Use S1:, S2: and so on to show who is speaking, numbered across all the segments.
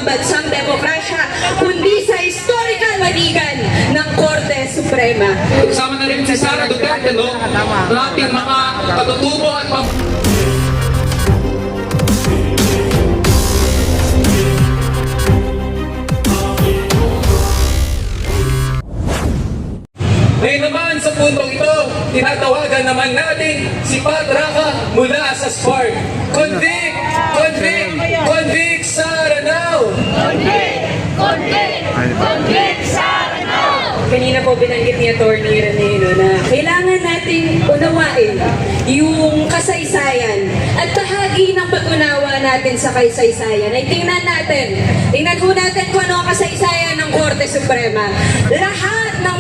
S1: pambansang demokrasya, kundi sa historical manigan ng Korte Suprema.
S2: Kasama na rin si Sara Duterte, no? Ang ating mga katutubo at ngayon naman sa puntong ito, tinatawagan naman natin si Pat Raca mula sa SPARC. Convict! Convict! Convict Sara now!
S3: Convict! Convict! Convict Sara now!
S1: Kanina po binanggit ni Atty. Ranino na kailangan nating unawain yung kasaysayan at bahagi ng pag-unawa natin sa kasaysayan ay tingnan po natin kung ano ang kasaysayan ng Korte Suprema. Lahat ng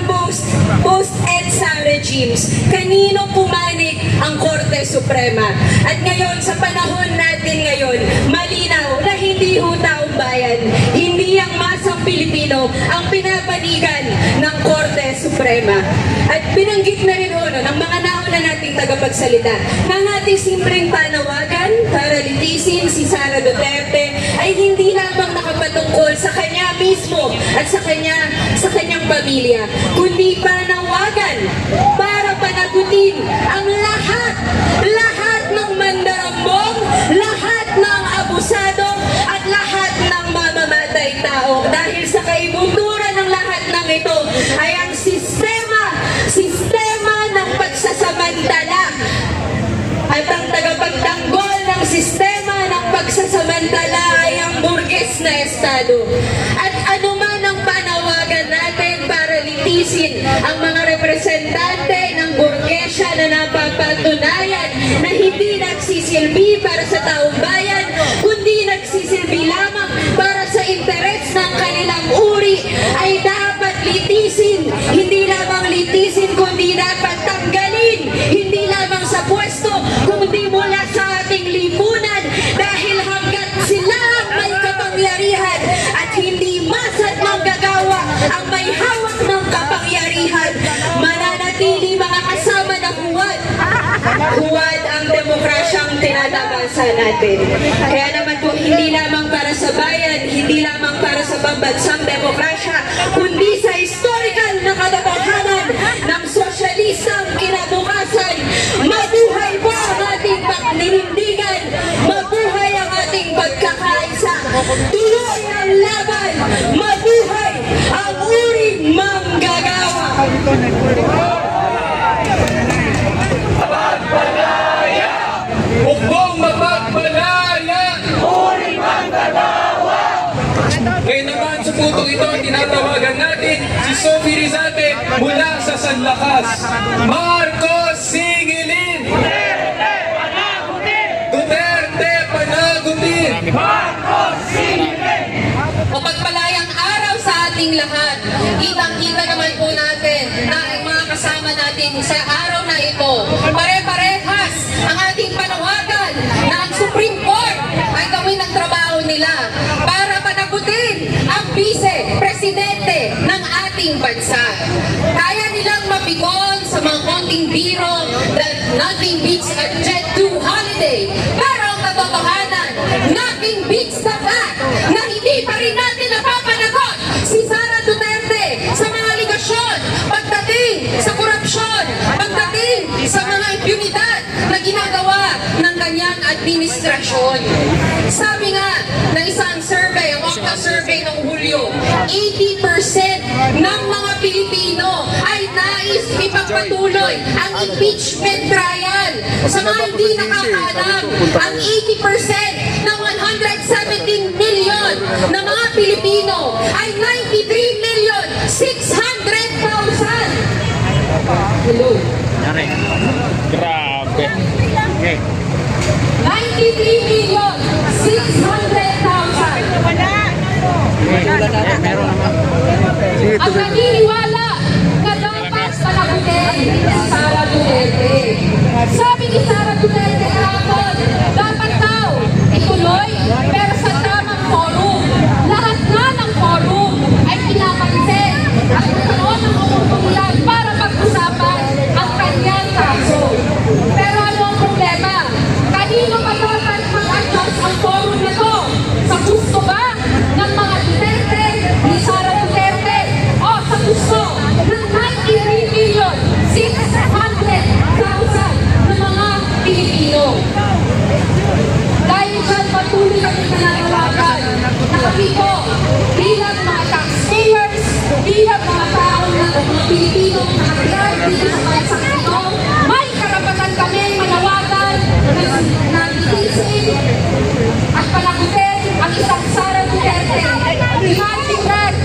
S1: post-EDSA regimes, kanino pumanig ang Korte Suprema. At ngayon, sa panahon natin ngayon, malinaw na hindi ho taong bayan, hindi ang masang Pilipino ang pinapanigan ng Korte Suprema. At binanggit na rin ho ng mga nauna nating tagapagsalita ng ating simpleng panawagan para litisin si Sara Duterte ay hindi lamang nakapatungkol sa kanya mismo at sa kanyang pamilya, kundi panawagan para panagutin ang lahat ng mandarambong, lahat ng abusado at lahat ng mamamatay tao. Dahil sa kaibunturan ng lahat ng ito ay ang sistema ng pagsasamantala at ang tagapagtanggol ng sistema ng pagsasamantala ay ang burges na estado. At anuman ang panawagan natin para litisin ang mga representante ng burgesya na napapatunayan na hindi nagsisilbi para sa taong bayan, kundi nagsisilbi lamang para sa interes ng kanilang uri, ay dapat litisin. Hindi lamang litisin, kundi dapat tanggalin. Hindi lamang sa pwesto, kundi mula sa ating lipunan, dahil hanggat sila ang may kapangyarihan at hindi masat manggagawa ang may hawak ng kapangyarihan, mananatili mga kasama ng huwad ang demokrasyang tinatapasa natin. Kaya naman po, hindi lamang para sa bayan, hindi lamang para sa pambansang demokrasya, kundi sa historical na katotohanan ng sosyalistang kinabukasan. Mabuhay po ang ating pagninindigan, mabuhay ang ating pagkakaisa, tuloy ang laban, mabuhay ang uring manggagawa.
S2: Mapagpalaya! Huwag mapagpalaya!
S3: Uring manggagawa!
S2: Ngayon naman sa puntong ito, tinatawagan natin si Sophie Rizate mula sa San Lakas. Marcos Singilin!
S3: Duterte panagutin!
S2: Duterte panagutin!
S3: Marcos Singilin!
S4: Mapagpalayang araw sa ating lahat. Kitang-kita naman po natin na ang mga kasama natin sa araw na ito, pare-parehas ang ating panawagan na ang Supreme Court ay gawin ang trabaho nila para panagutin ang vice-presidente ng ating bansa. Kaya nilang mapikon sa mga konting biro that nothing beats a Jet 2 holiday. Pero ang katotohanan, nothing beats the fact na hindi pa rin natin napapanagot si Sara Duterte sa mga aligasyon pagdating sa korupsyon, pagdating sa mga impunidad na ginagawa ng kanyang administrasyon. Sabi nga ng isang survey, ang OCTA survey ng Hulyo, 80% ng mga Pilipino ay nais ipagpatuloy ang impeachment trial. Sa mga hindi nakakaalam, ang 80% ng 117 million na mga Pilipino ay 93,600,000. Hello?
S5: Grabe. Okay.
S4: 93,600,000. Ang naniniwala na dapat panagutin si Sara Duterte. Sabi ni Sara Duterte kahapon, dapat daw ituloy pero sa tamang forum. Lahat na ng forum ay pinapansin at nagkaroon ng oportunidad para pag-usapan ang kanyang kaso. Pero ano ang problema? kami po, bilang mga taxpayers, bilang mga taong mga Pilipinong nakatira dito sa bansang ito, may karapatan kami manawagan na itisin at panagutin ang isang Sara Duterte. Imagine that,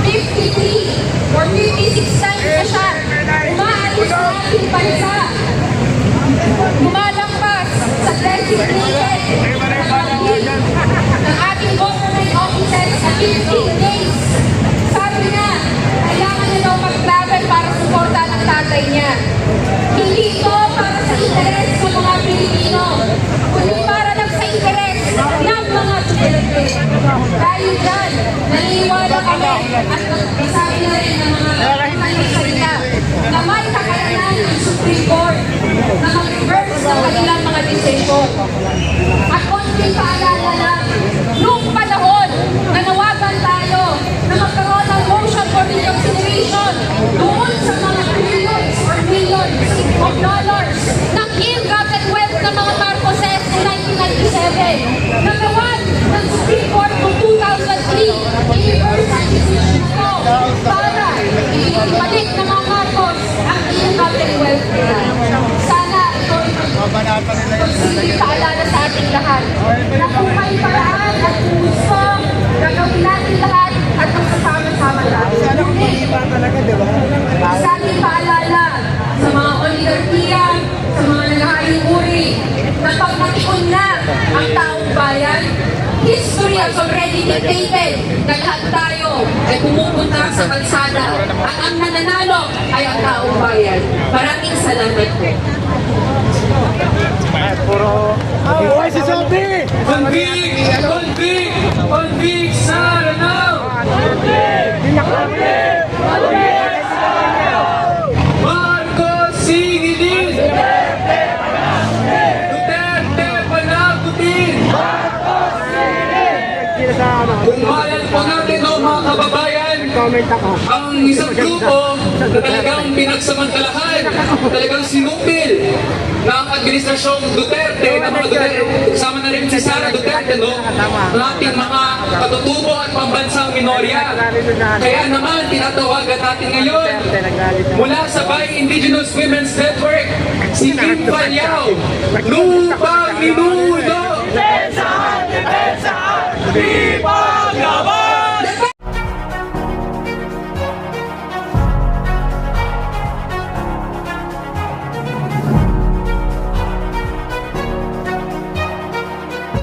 S4: 53 or 56 times na siya umaalis sa ating bansa. Lumalampas sa designated ng ating government offices sa 15 days. Sabi niya, kailangan niya daw mag-travel para suporta ng tatay niya. Hindi ito para sa interes ng mga Pilipino, kundi para lang sa interes ng mga Duterte. Dahil dyan, naniniwala kami at sabi na rin ng mga salita na may kakayanan ng Supreme Court na mag-reverse ng kanilang mga desisyon. At konting paalala lang, noong panahon, nanawagan tayo na magkaroon ng motion for reconsideration doon sa mga billions or millions of dollars ng ill-gotten wealth ng mga Marcoses noong 1997. Nagawan ng Supreme Court noong 2003, i-reverse ang decision ito para ibalik ng mga Marcos ang ill-gotten wealth nila. Sana ito ay paalala sa ating lahat na kung may paraan at kung gusto, gagawin natin lahat at magsasama-sama natin. Sa ating paalala sa mga oligarkiya, sa mga nangahayong uri, na pag natiun na ang taong bayan, history has already dictated na lahat tayo ay pumupunta sa kalsada at ang nananalo ay ang taong bayan. Maraming salamat po.
S5: Si Sophie!
S2: Convict! Convict! Convict Sara now! Marcos singilin! Duterte panagutin! Kung mahal po natin o mga kababayan,
S5: Comment ako.
S2: ang isang grupo na talagang pinagsamantalahan, talagang sinupil ng administrasyong Duterte, ng mga Duterte, kasama na rin si Sara Duterte, no? Ng ating mga katutubo at pambansang minorya. Kaya naman, tinatawagan natin ngayon mula sa Bay Indigenous Women's Network, si Kim Palyao, Lupang Ninuno!
S3: Depensa! Depensa!